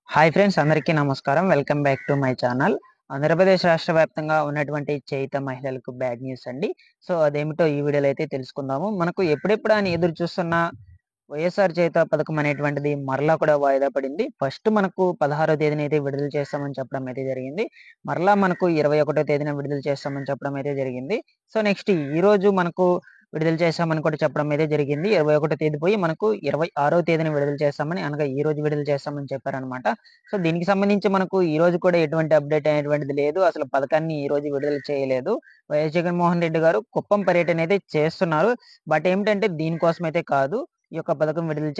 Hi friends, అందరికీ నమస్కారం. Welcome back to my channel. Andhra Pradesh రాష్ట్ర వ్యాప్తంగా ఉన్నటువంటి చేయుత మహిళలకు బ్యాడ్ న్యూస్ అండి. సో అదేమిటో ఈ వీడియోలో అయితే తెలుసుకుందాము. మనకు ఎప్పుడెప్పుడా అని ఎదురు చూస్తున్న వైఎస్ఆర్ చేయుత పథకం అనేటువంటిది మరలా కూడా వాయిదా పడింది. ఫస్ట్ మనకు 16వ తేదీన అయితే విడుదల చేస్తామని చెప్పడం అయితే జరిగింది. మరలా మనకు 21వ తేదీన విడుదల చేస్తామని చెప్పడం అయితే జరిగింది. సో నెక్స్ట్ ఈరోజు మనకు విడుదల చేశామని కూడా చెప్పడం అయితే జరిగింది. 21వ తేదీ పోయి మనకు 26వ తేదీన విడుదల చేస్తామని, అనగా ఈ రోజు విడుదల చేస్తామని చెప్పారనమాట. సో దీనికి సంబంధించి మనకు ఈ రోజు కూడా ఎటువంటి అప్డేట్ అనేటువంటిది లేదు. అసలు పథకాన్ని ఈ రోజు విడుదల చేయలేదు. వైఎస్ జగన్మోహన్ రెడ్డి గారు కుప్పం పర్యటన అయితే చేస్తున్నారు. బట్ ఏమిటంటే దీనికోసం అయితే కాదు. ఈ యొక్క పథకం విడుదల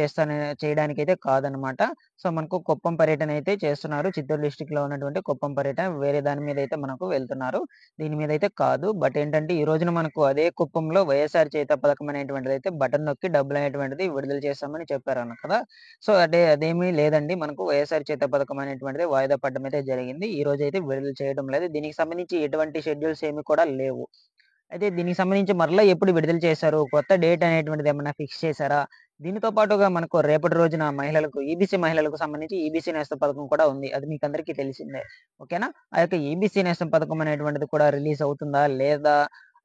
చేయడానికైతే కాదనమాట. సో మనకు కుప్పం పర్యటన అయితే చేస్తున్నారు. చిత్తూరు డిస్ట్రిక్ట్‌లో ఉన్నటువంటి కుప్పం పర్యటన వేరే దాని మీద అయితే మనకు వెళ్తున్నారు. దీని మీద అయితే కాదు. బట్ ఏంటంటే ఈ రోజున మనకు అదే కుప్పంలో వైఎస్ఆర్ చేయూత పథకం అనేటువంటిదైతే బటన్ నొక్కి డబ్బులు అనేటువంటిది విడుదల చేస్తామని చెప్పారన్న కదా! సో అదేమీ లేదండి. మనకు వైఎస్ఆర్ చేయూత పథకం అనేటువంటిది వాయిదా పడడం అయితే జరిగింది. ఈ రోజైతే విడుదల చేయడం లేదు. దీనికి సంబంధించి ఎటువంటి షెడ్యూల్స్ ఏమి కూడా లేవు. అయితే దీనికి సంబంధించి మరలా ఎప్పుడు విడుదల చేశారు? కొత్త డేట్ అనేటువంటిది ఏమన్నా ఫిక్స్ చేశారా? దీనితో పాటుగా మనకు రేపటి రోజున మహిళలకు ఈబీసీ మహిళలకు సంబంధించి ఈబీసీ నేస్తం పథకం కూడా ఉంది. అది మీకందరికీ తెలిసిందే. ఓకేనా? ఆ యొక్క ఈబీసీ నేస్తం పథకం అనేటువంటిది కూడా రిలీజ్ అవుతుందా? లేదా?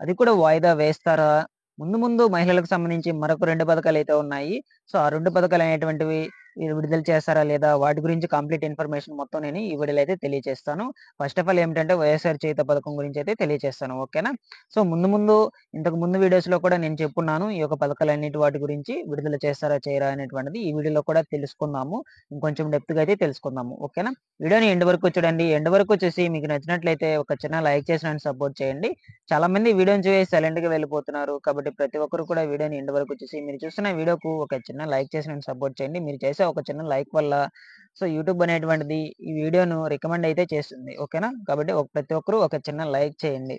అది కూడా వాయిదా వేస్తారా? ముందు ముందు మహిళలకు సంబంధించి మరొక 2 పథకాలైతే ఉన్నాయి. సో ఆ 2 పథకాలనేటువంటివి విడుదల చేస్తారా? లేదా? వాటి గురించి కంప్లీట్ ఇన్ఫర్మేషన్ మొత్తం నేను ఈ వీడియోలో అయితే తెలియజేస్తాను. ఫస్ట్ ఆఫ్ ఆల్ ఏమిటంటే వైఎస్ఆర్ చేయూత పథకం గురించి అయితే తెలియజేస్తాను. ఓకేనా? సో ముందు ఇంతకు ముందు వీడియోస్‌లో కూడా నేను చెప్పున్నాను. ఈ యొక్క పథకాలన్నిటి వాటి గురించి విడుదల చేస్తారా? చేయరా? అనేటువంటిది ఈ వీడియోలో కూడా తెలుసుకుందాము. ఇంకొంచెం డెప్త్‌గా అయితే తెలుసుకుందాము. ఓకేనా? వీడియోని ఎండ్ వరకు చూడండి. ఎండ్ వరకు చూసి మీకు నచ్చినట్లయితే ఒక చిన్న లైక్ చేసి నన్ను సపోర్ట్ చేయండి. చాలామంది వీడియోని చూసి సైలెంట్‌గా వెళ్ళిపోతున్నారు. కాబట్టి ప్రతి ఒక్కరు కూడా వీడియోని ఎండ్ వరకు చూసి మీరు చూస్తున్న వీడియోకు ఒక చిన్న లైక్ చేసి నన్ను సపోర్ట్ చేయండి. మీరు చేసే ఒక చిన్న లైక్ వల్ల సో యూట్యూబ్ అనేటువంటిది ఈ వీడియోను రికమెండ్ అయితే చేస్తుంది. ఓకేనా? కాబట్టి ప్రతి ఒక్కరు ఒక చిన్న లైక్ చేయండి.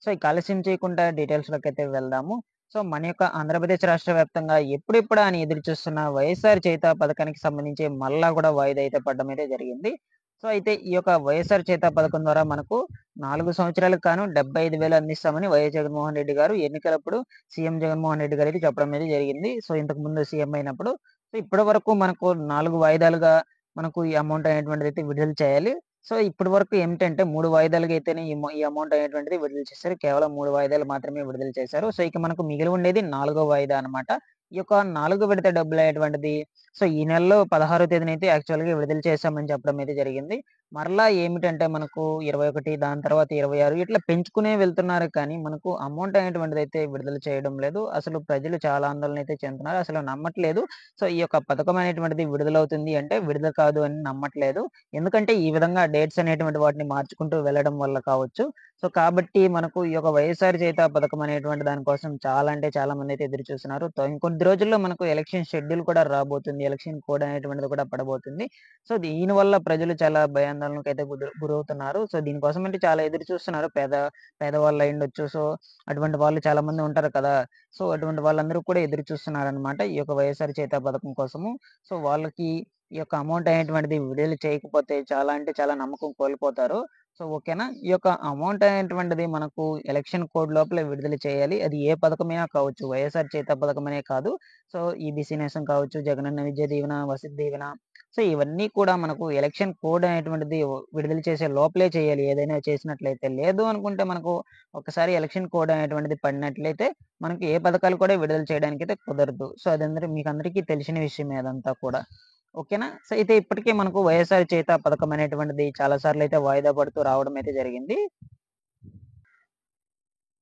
సో ఇక ఆలస్యం చేయకుండా డీటెయిల్స్‌లోకైతే వెళ్దాము. సో మన యొక్క ఆంధ్రప్రదేశ్ రాష్ట్ర వ్యాప్తంగా ఎప్పుడెప్పుడా అని ఎదురు చూస్తున్న వైఎస్ఆర్ చేయూత పథకానికి సంబంధించి మళ్ళా కూడా వాయిదా అయితే పడడం అయితే జరిగింది. సో అయితే ఈ యొక్క వైఎస్ఆర్ చేయూత పథకం ద్వారా మనకు 4 సంవత్సరాలకు గాను 75,000 అందిస్తామని వైఎస్ జగన్మోహన్ రెడ్డి గారు ఎన్నికలప్పుడు సీఎం జగన్మోహన్ రెడ్డి గారు అయితే చెప్పడం అయితే జరిగింది. సో ఇంతకు ముందు సీఎం అయినప్పుడు. సో ఇప్పటి వరకు మనకు 4 వాయిదాలుగా మనకు ఈ అమౌంట్ అనేటువంటిది అయితే విడుదల చేయాలి. సో ఇప్పటి వరకు ఏమిటంటే 3 వాయిదాలుగా అయితేనే ఈ అమౌంట్ అనేటువంటిది విడుదల చేశారు. కేవలం 3 వాయిదాలు మాత్రమే విడుదల చేశారు. సో ఇక మనకు మిగిలి ఉండేది 4గో వాయిదా అన్నమాట. ఈ యొక్క 4 విడత డబ్బులనేటువంటిది సో ఈ నెలలో 16వ తేదీనైతే యాక్చువల్‌గా విడుదల చేశామని చెప్పడం అయితే జరిగింది. మరలా ఏమిటంటే మనకు 21 దాని తర్వాత 26 ఇట్లా పెంచుకునే వెళ్తున్నారు కానీ మనకు అమౌంట్ అనేటువంటిదైతే విడుదల చేయడం లేదు. అసలు ప్రజలు చాలా ఆందోళన అయితే చెందుతున్నారు. అసలు నమ్మట్లేదు. సో ఈ యొక్క పథకం అనేటువంటిది విడుదలవుతుంది అంటే విడుదల కాదు అని నమ్మట్లేదు. ఎందుకంటే ఈ విధంగా డేట్స్ అనేటువంటి వాటిని మార్చుకుంటూ వెళ్ళడం వల్ల కావచ్చు. సో కాబట్టి మనకు ఈ యొక్క వైఎస్ఆర్ చేయూత పథకం అనేటువంటి దాని కోసం చాలా అంటే చాలా మందైతే ఎదురు చూస్తున్నారు. ఇంకొద్ది రోజుల్లో మనకు ఎలక్షన్ షెడ్యూల్ కూడా రాబోతుంది. ఎలక్షన్ కోడ్ అనేటువంటిది కూడా పడబోతుంది. సో దీనివల్ల ప్రజలు చాలా భయాందోళనకైతే గురవుతున్నారు. సో దీనికోసం అంటే చాలా ఎదురు చూస్తున్నారు. పేదవాళ్ళు అయ్యుండొచ్చు. సో అటువంటి వాళ్ళు చాలా మంది ఉంటారు కదా! సో అటువంటి వాళ్ళందరూ కూడా ఎదురు చూస్తున్నారనమాట. ఈ యొక్క వైఎస్ఆర్ చేయూత పథకం కోసము. సో వాళ్ళకి ఈ యొక్క అమౌంట్ అనేటువంటిది విడుదల చేయకపోతే చాలా అంటే చాలా నమ్మకం కోల్పోతారు. సో ఓకేనా? ఈ యొక్క అమౌంట్ అనేటువంటిది మనకు ఎలక్షన్ కోడ్ లోపలే విడుదల చేయాలి. అది ఏ పథకమైనా కావచ్చు. వైఎస్ఆర్ చేయూత పథకమనే కాదు. సో ఈబీసీ నేస్తం కావచ్చు, జగనన్న విద్యా దీవెన, వసతి దీవెన సో ఇవన్నీ కూడా మనకు ఎలక్షన్ కోడ్ అనేటువంటిది విడుదల చేసే లోపలే చేయాలి. ఏదైనా చేసినట్లయితే. లేదు అనుకుంటే మనకు ఒకసారి ఎలక్షన్ కోడ్ అనేటువంటిది పడినట్లయితే మనకి ఏ పథకాలు కూడా విడుదల చేయడానికైతే కుదరదు. సో మీకందరికీ తెలిసిన విషయమే అదంతా కూడా. ఓకేనా? సో అయితే ఇప్పటికే మనకు వైఎస్ఆర్ చేయూత పథకం అనేటువంటిది చాలా సార్లయితే వాయిదా పడుతూ రావడం అయితే జరిగింది.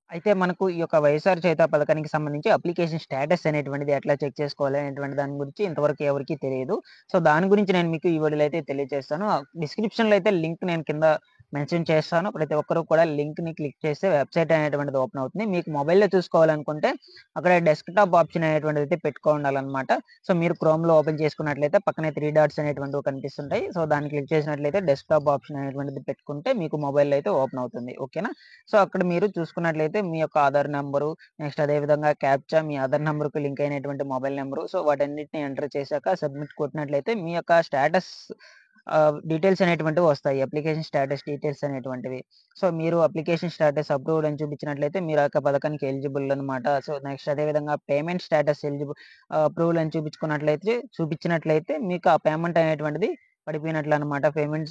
అయితే మనకు ఈ యొక్క వైఎస్ఆర్ చేయూత పథకానికి సంబంధించి అప్లికేషన్ స్టేటస్ అనేటువంటిది ఎట్లా చెక్ చేసుకోవాలి అనేటువంటి దాని గురించి ఇంతవరకు ఎవరికీ తెలియదు. సో దాని గురించి నేను మీకు ఈ వీడియోలో అయితే తెలియజేస్తాను. డిస్క్రిప్షన్‌లో అయితే లింక్ నేను కింద మెన్షన్ చేస్తాను. ప్రతి ఒక్కరు కూడా లింక్‌ని క్లిక్ చేస్తే వెబ్‌సైట్ అనేటువంటిది ఓపెన్ అవుతుంది. మీకు మొబైల్‌లో చూసుకోవాలనుకుంటే అక్కడ డెస్క్‌టాప్ ఆప్షన్ అనేటువంటిది అయితే పెట్టుకోండాలన్నమాట. సో మీరు క్రోమ్‌లో ఓపెన్ చేసుకున్నట్లయితే పక్కనే 3 డాట్స్ అనేటువంటివి కనిపిస్తుంటాయి. సో దాన్ని క్లిక్ చేసినట్లయితే డెస్క్‌టాప్ ఆప్షన్ అనేటువంటిది పెట్టుకుంటే మీకు మొబైల్‌లో అయితే ఓపెన్ అవుతుంది. ఓకేనా? సో అక్కడ మీరు చూసుకున్నట్లయితే మీ యొక్క ఆధార్ నంబరు, నెక్స్ట్ అదే విధంగా క్యాప్చా, మీ ఆధార్ నంబర్‌కి లింక్ అయినటువంటి మొబైల్ నంబరు. సో వాటన్నిటిని ఎంటర్ చేశాక సబ్మిట్ కొట్టినట్లయితే మీ యొక్క స్టేటస్ డీటెయిల్స్ అనేటువంటివి వస్తాయి. అప్లికేషన్ స్టేటస్ డీటెయిల్స్ అనేటువంటివి. సో మీరు అప్లికేషన్ స్టేటస్ అప్రూవ్డ్ అని చూపించినట్లయితే మీరు ఆ యొక్క పథకానికి ఎలిజిబుల్ అన్నమాట. సో నెక్స్ట్ అదే విధంగా పేమెంట్ స్టేటస్ అప్రూవల్ అని చూపించినట్లయితే మీకు ఆ పేమెంట్ అనేటువంటిది పడిపోయినట్లు అనమాట. పేమెంట్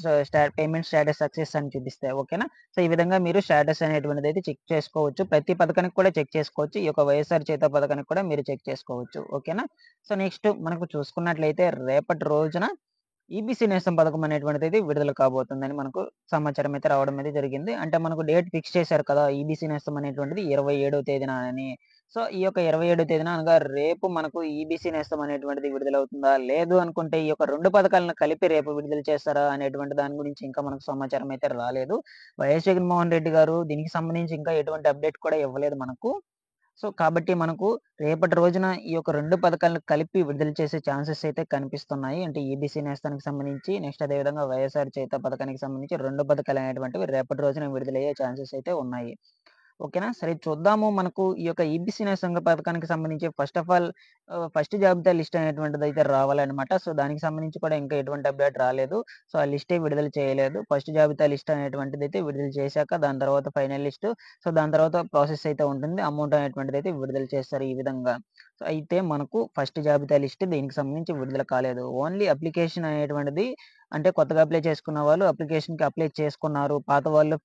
స్టేటస్ సక్సెస్ అని చూపిస్తాయి. ఓకేనా? సో, ఈ విధంగా మీరు స్టేటస్ అనేటువంటిదైతే చెక్ చేసుకోవచ్చు. ప్రతి పథకానికి కూడా చెక్ చేసుకోవచ్చు. ఈ యొక్క వైఎస్ఆర్ చేయూత పథకానికి కూడా మీరు చెక్ చేసుకోవచ్చు. ఓకేనా? సో, నెక్స్ట్ మనకు చూసుకున్నట్లయితే రేపటి రోజున ఈబీసీ నేస్తం పథకం అనేటువంటిదైతే విడుదల కాబోతుందని మనకు సమాచారం అయితే రావడం అయితే జరిగింది. అంటే మనకు డేట్ ఫిక్స్ చేశారు కదా! ఈబీసీ నేస్తం అనేటువంటిది 27వ తేదీన అని. సో, ఈ యొక్క 27వ తేదీన అనగా రేపు మనకు ఈబీసీ నేస్తం అనేటువంటిది విడుదలవుతుందా? లేదు అనుకుంటే ఈ యొక్క 2 పథకాలను కలిపి రేపు విడుదల చేస్తారా? అనేటువంటి దాని గురించి ఇంకా మనకు సమాచారం అయితే రాలేదు. వైఎస్ జగన్మోహన్ రెడ్డి గారు దీనికి సంబంధించి ఇంకా ఎటువంటి అప్డేట్ కూడా ఇవ్వలేదు మనకు. సో, కాబట్టి మనకు రేపటి రోజున ఈ యొక్క 2 పథకాలను కలిపి విడుదల చేసే ఛాన్సెస్ అయితే కనిపిస్తున్నాయి. అంటే ఈబీసీ నేస్తానికి సంబంధించి, నెక్స్ట్ అదేవిధంగా వైఎస్ఆర్ చేయూత పథకానికి సంబంధించి 2 పథకాలనేటువంటివి రేపటి రోజున విడుదలయ్యే ఛాన్సెస్ అయితే ఉన్నాయి. ఓకేనా? సరే చూద్దాము. మనకు ఈ యొక్క ఈబీసీ నేస్తం పథకానికి సంబంధించి ఫస్ట్ ఆఫ్ ఆల్ ఫస్ట్ జాబితా లిస్ట్ అనేటువంటిదైతే రావాలనమాట. సో, దానికి సంబంధించి కూడా ఇంకా ఎటువంటి అప్డేట్ రాలేదు. సో, ఆ లిస్టే విడుదల చేయలేదు. ఫస్ట్ జాబితా లిస్ట్ అనేటువంటిదైతే విడుదల చేశాక దాని తర్వాత ఫైనల్ లిస్టు. సో, దాని తర్వాత ప్రాసెస్ అయితే ఉంటుంది. అమౌంట్ అనేటువంటిదైతే విడుదల చేస్తారు ఈ విధంగా. సో, అయితే మనకు ఫస్ట్ జాబితా లిస్ట్ దీనికి సంబంధించి విడుదల కాలేదు. ఓన్లీ అప్లికేషన్ అనేటువంటిది అంటే కొత్తగా అప్లై చేసుకున్న వాళ్ళు అప్లికేషన్‌కి అప్లై చేసుకున్నారు. పాత వాళ్ళు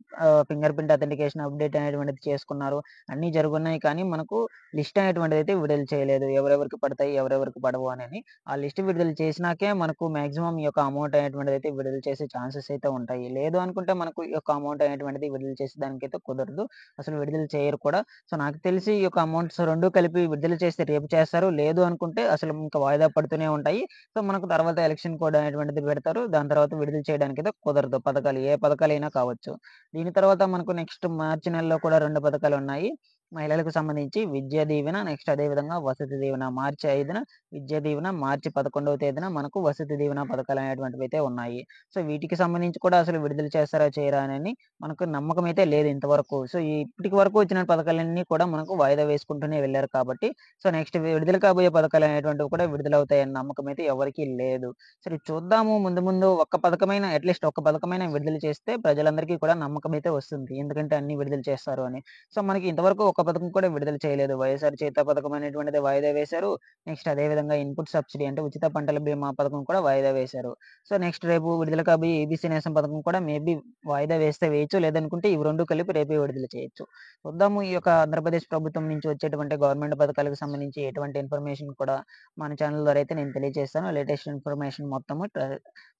ఫింగర్ ప్రింట్ అథెంటికేషన్ అప్డేట్ అనేటువంటిది చేసుకున్నారు. అన్నీ జరుగున్నాయి కానీ మనకు లిస్ట్ అనేటువంటిదైతే విడుదల చేయలేదు. ఎవరెవరికి పడతాయి, ఎవరెవరికి పడవు అనని. ఆ లిస్ట్ విడుదల చేసినాకే మనకు మాక్సిమం ఈ యొక్క అమౌంట్ అనేటువంటిదైతే విడుదల చేసే ఛాన్సెస్ అయితే ఉంటాయి. లేదు అనుకుంటే మనకు ఈ యొక్క అమౌంట్ అనేటువంటిది విడుదల చేసేదానికైతే కుదరదు. అసలు విడుదల చేయరు కూడా. సో, నాకు తెలిసి ఈ యొక్క అమౌంట్స్ 2 కలిపి విడుదల చేస్తే రేపు చేస్తారు. లేదు అనుకుంటే అసలు ఇంకా వాయిదా పడుతూనే ఉంటాయి. సో, మనకు తర్వాత ఎలక్షన్ కోడ్ అనేటువంటిది పెడతారు. దాని తర్వాత విడుదల చేయడానికైతే కుదరదు పథకాలు. ఏ పథకాలైనా కావచ్చు. దీని తర్వాత మనకు నెక్స్ట్ మార్చి నెలలో కూడా 2 పథకాలున్నాయి. మహిళలకు సంబంధించి విద్యా దీవెన, నెక్స్ట్ అదే విధంగా వసతి దీవెన. మార్చి 5న విద్యా దీవెన, మార్చి 11వ తేదీన మనకు వసతి దీవెన పథకాలనేటువంటివైతే ఉన్నాయి. సో, వీటికి సంబంధించి కూడా అసలు విడుదల చేస్తారా? చేయరా? అనని మనకు నమ్మకం అయితే లేదు ఇంతవరకు. సో, ఇప్పటికి వరకు వచ్చిన పథకాలన్నీ కూడా మనకు వాయిదా వేసుకుంటూనే వెళ్లారు కాబట్టి, సో, నెక్స్ట్ విడుదల కాబోయే పథకాలనేటువంటివి కూడా విడుదలవుతాయన్న నమ్మకం అయితే ఎవరికీ లేదు. సరే చూద్దాము ముందు ముందు ఒక్క పథకమైన అట్‌లీస్ట్ ఒక్క పథకమైన విడుదల చేస్తే ప్రజలందరికీ కూడా నమ్మకమైతే వస్తుంది. ఎందుకంటే అన్నీ విడుదల చేస్తారు అని. సో, మనకి ఇంతవరకు ఒక్క పథకం కూడా విడుదల చేయలేదు. వైఎస్ఆర్ చేయూత పథకం అనేటువంటిది వాయిదా వేశారు. నెక్స్ట్ అదే విధంగా ఇన్‌పుట్ సబ్సిడీ అంటే ఉచిత పంటల బీమా పథకం కూడా వాయిదా వేశారు. సో, నెక్స్ట్ రేపు విడుదల కాబోయే ఈబీసీ నేస్తం పథకం కూడా మేబీ వాయిదా వేస్తే వేయొచ్చు. లేదనుకుంటే ఇవి 2 కలిపి రేపే విడుదల చేయొచ్చు. చూద్దాము ఈ యొక్క ఆంధ్రప్రదేశ్ ప్రభుత్వం నుంచి వచ్చేటువంటి గవర్నమెంట్ పథకాలకు సంబంధించి ఎటువంటి ఇన్ఫర్మేషన్ కూడా మన ఛానల్ ద్వారా అయితే నేను తెలియజేస్తాను. లేటెస్ట్ ఇన్ఫర్మేషన్ మొత్తము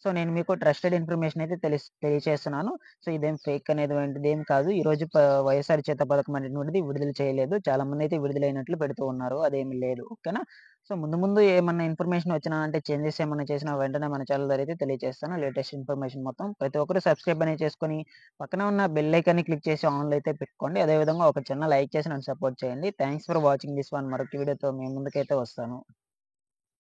సో, నేను మీకు ట్రస్టెడ్ ఇన్ఫర్మేషన్ అయితే తెలియచేస్తున్నాను. సో, ఇదేం ఫేక్ అనేటువంటిదేం కాదు. ఈరోజు వైఎస్ఆర్ చేయూత పథకం అనేటువంటిది విడుదల చేయలేదు. చాలామందైతే విడుదలైనట్లు పెడుతూ ఉన్నారు. అదేమి లేదు. ఓకేనా? సో, ముందు ముందు ఏమన్నా ఇన్ఫర్మేషన్ వచ్చినా అంటే చేంజెస్ ఏమన్నా చేసినా వెంటనే మన ఛానల్ ద్వారా అయితే తెలియజేస్తాను. లేటెస్ట్ ఇన్ఫర్మేషన్ మొత్తం. ప్రతి ఒక్కరు సబ్స్క్రైబ్ అనేది చేసుకొని పక్కనే ఉన్న బెల్ ఐకాన్‌ని క్లిక్ చేసి ఆన్‌లో అయితే పెట్టుకోండి. అదే విధంగా ఒక చిన్న లైక్ చేసి నన్ను సపోర్ట్ చేయండి. Thanks for watching this one. మరొక వీడియోతో మీ ముందుకైతే వస్తాను.